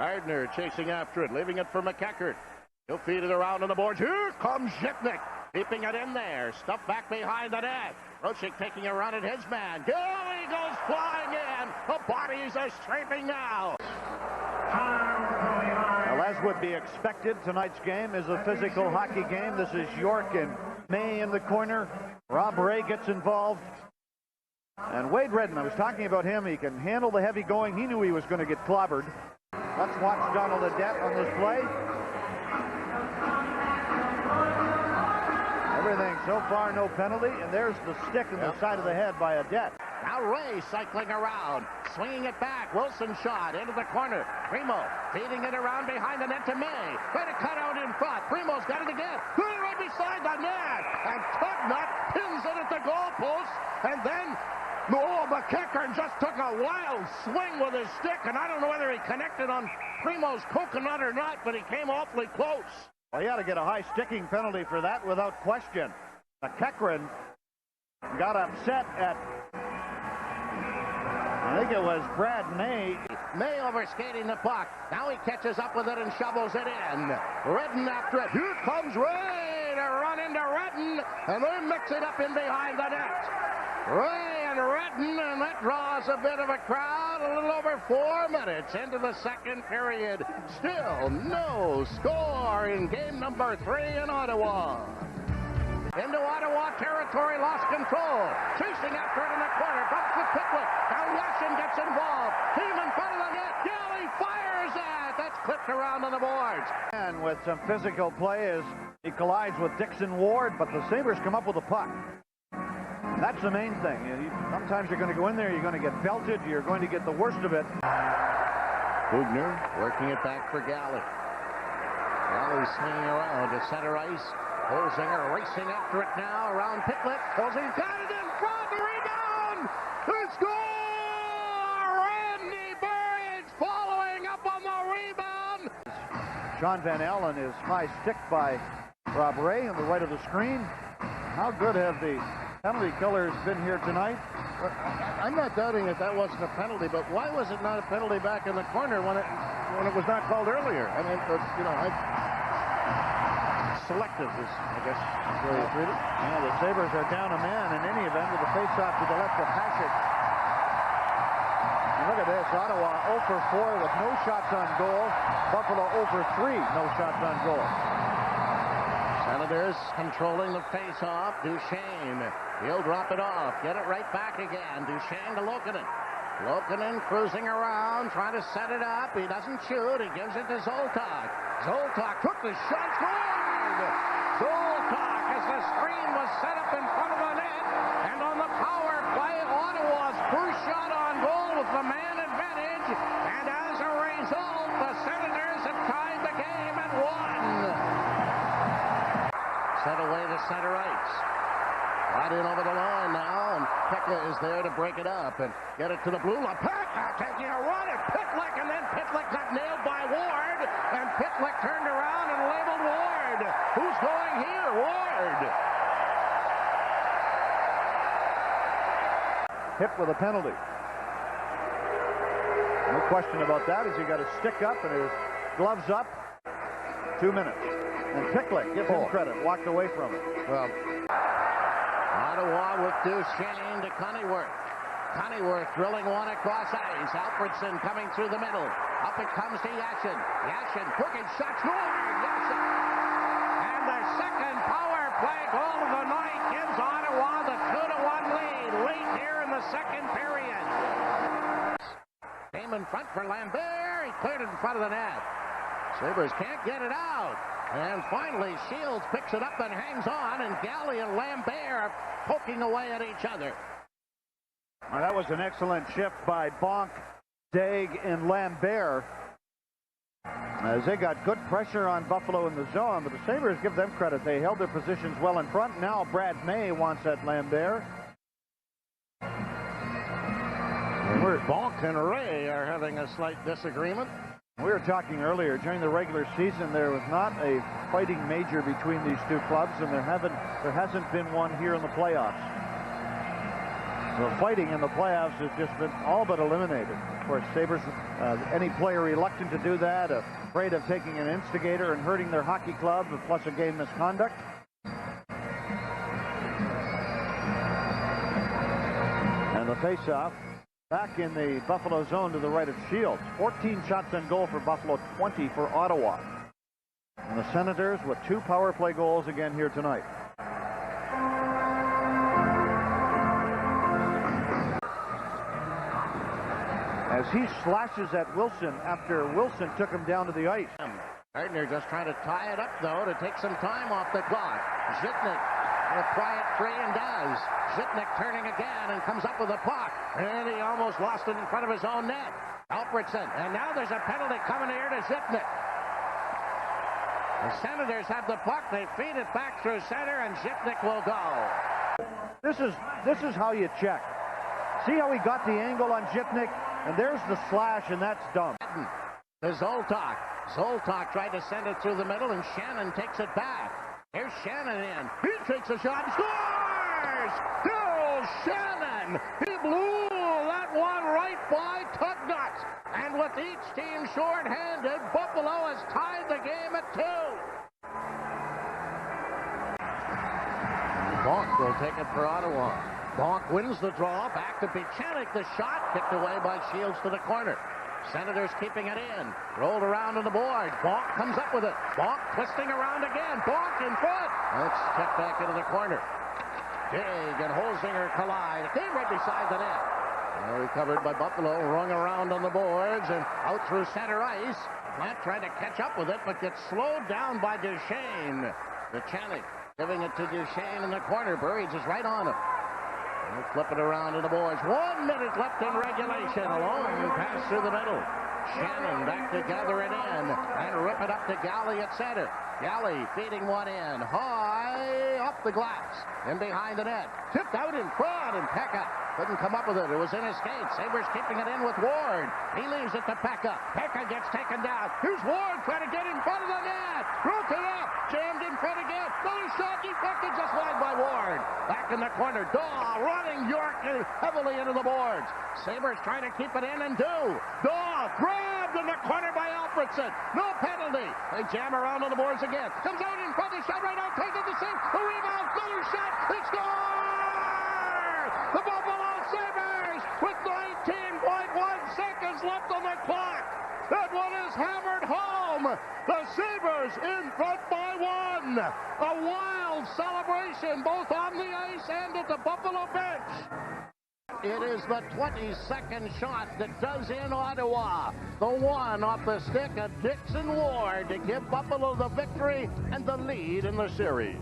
Gardner chasing after it, leaving it for McEachern. He'll feed it around on the boards. Here comes Zhipnik, keeping it in there. Stuffed back behind the net. Rochik taking a run at his man. Gilly goes flying in. The bodies are scraping now. Well, as would be expected, tonight's game is a physical hockey game. This is York and May in the corner. Rob Ray gets involved. And Wade Redden, I was talking about him. He can handle the heavy going. He knew he was going to get clobbered. Let's watch Donald Adet on this play. Everything so far, no penalty. And there's the stick in the side of the head by Adet. Now Ray cycling around, swinging it back. Wilson shot into the corner. Primo feeding it around behind the net to May. Trying to cut out in front. Primo's got it again. Right beside the net. And Tugnut pins it at the goalpost. And then McEachern just took a wild swing with his stick. And I don't know whether he connected on Primo's coconut or not, but he came awfully close. Well, he ought to get a high sticking penalty for that without question. McEachern got upset at, I think it was Brad May. May overskating the puck. Now he catches up with it and shovels it in. Redden after it. Here comes Ray to run into Redden, and they mix it up in behind the net. Ray and Redden, and that draws a bit of a crowd. A little over 4 minutes into the second period. Still no score in game number 3 in Ottawa. Into Ottawa territory, lost control. Chasing after it in the corner. Bumps with Pitlick. Now Yashin gets involved. Team in front of the net. Galley fires that. That's clipped around on the boards. And with some physical play as he collides with Dixon Ward, but the Sabres come up with a puck. That's the main thing. Sometimes you're going to go in there, you're going to get belted, you're going to get the worst of it. Bugner working it back for Galley. Galley swinging around to center ice. Holzinger racing after it now around Pitlick. Holzinger got it in front. The rebound. The score! Randy Burridge following up on the rebound. Sean Van Allen is high stick by Rob Ray on the right of the screen. How good have the penalty killers been here tonight? I'm not doubting that wasn't a penalty, but why was it not a penalty back in the corner when it was not called earlier? I mean, selective is, I guess, where you treat it. Yeah, the Sabres are down a man in any event with the face-off to the left of Hasek. And look at this, Ottawa 0 for 4 with no shots on goal. Buffalo 0 for 3, no shots on goal. Senators controlling the face-off. Duchesne, he'll drop it off, get it right back again. Duchesne to Lokinen. Lokinen cruising around, trying to set it up. He doesn't shoot. He gives it to Zoltak. Zoltak took the shot, scored! Zoltak, as the screen was set up in front of the net, and on the power play, Ottawa's first shot on goal with the man advantage, and as a result, the Senators have tied the game at 1. Set away to center ice. Right in over the line now, and Pekka is there to break it up and get it to the blue line. Pekka taking a run at Pitlick, and then Pitlick got nailed by Ward, and Pitlick turned around and labeled Ward. Who's going here? Ward. Hit with a penalty. No question about that, as he got his stick up and his gloves up. 2 minutes. And Pitlick, give him credit, walked away from it. Well, Ottawa with Duchesne to Cunnyworth. Cunnyworth drilling one across ice. Alfredson coming through the middle. Up it comes to Yashin. Yashin, crooked shot, scored! Yashin! And the second power play goal of the night gives Ottawa the 2-1 lead late here in the second period. Came in front for Lambert. He cleared it in front of the net. Sabres can't get it out. And finally, Shields picks it up and hangs on, and Galley and Lambert are poking away at each other. Well, that was an excellent shift by Bonk, Daig, and Lambert, as they got good pressure on Buffalo in the zone, but the Sabres, give them credit. They held their positions well in front. Now Brad May wants that Lambert. Bonk and Ray are having a slight disagreement. We were talking earlier, during the regular season, there was not a fighting major between these two clubs, and there hasn't been one here in the playoffs. The fighting in the playoffs has just been all but eliminated. Of course, Sabres, any player reluctant to do that, afraid of taking an instigator and hurting their hockey club, plus a game misconduct. And the faceoff back in the Buffalo zone to the right of Shields. 14 shots on goal for Buffalo, 20 for Ottawa. And the Senators with 2 power play goals again here tonight. As he slashes at Wilson after Wilson took him down to the ice. Gardner just trying to tie it up, though, to take some time off the clock. Zitnik will try it free and does. Zitnik turning again and comes up with the puck. And he almost lost it in front of his own net. Alfredson. And now there's a penalty coming here to Zitnik. The Senators have the puck. They feed it back through center, and Zitnik will go. This is how you check. See how he got the angle on Zitnik? And there's the slash, and that's dumb. To Zoltak. Zoltak tried to send it through the middle, and Shannon takes it back. Here's Shannon in. He takes a shot and scores! Daryl Shannon! He blew that one right by Tugnut. And with each team short-handed, Buffalo has tied the game at 2. Bonk will take it for Ottawa. Bonk wins the draw. Back to Buchanan. The shot kicked away by Shields to the corner. Senators keeping it in. Rolled around on the board. Bonk comes up with it. Bonk twisting around again. Bonk in front. It's tipped back into the corner. Dig and Holzinger collide. Came right beside the net. Recovered by Buffalo. Rung around on the boards and out through center ice. Plant trying to catch up with it, but gets slowed down by Duchesne. Buchanan giving it to Duchesne in the corner. Burridge is right on him. They'll flip it around to the boards. 1 minute left in regulation. A long pass through the middle. Shannon back to gather it in and rip it up to Galley at center. Galley feeding one in. High up the glass. In behind the net. Tipped out in front, and Pekka couldn't come up with it. It was in his skate. Sabres keeping it in with Ward. He leaves it to Pekka. Pekka gets taken down. Here's Ward trying to get in front of the net. Broke it up. Jammed in front again. Another shot deflected just wide by Ward. Back in the corner. Daw running York heavily into the boards. Sabres trying to keep it in and do. Daw grabbed in the corner by Alfredson. No penalty. They jam around on the boards again. Comes out in front. He shot right out. Takes it to save. The rebound. Another shot. They score! The Buffalo Sabres with 19.1 seconds left on the clock. That one is hammered home. The Sabres in front by 1. A wild celebration both on the ice and at the Buffalo bench. It is the 22nd shot that does in Ottawa. The one off the stick of Dixon Ward to give Buffalo the victory and the lead in the series.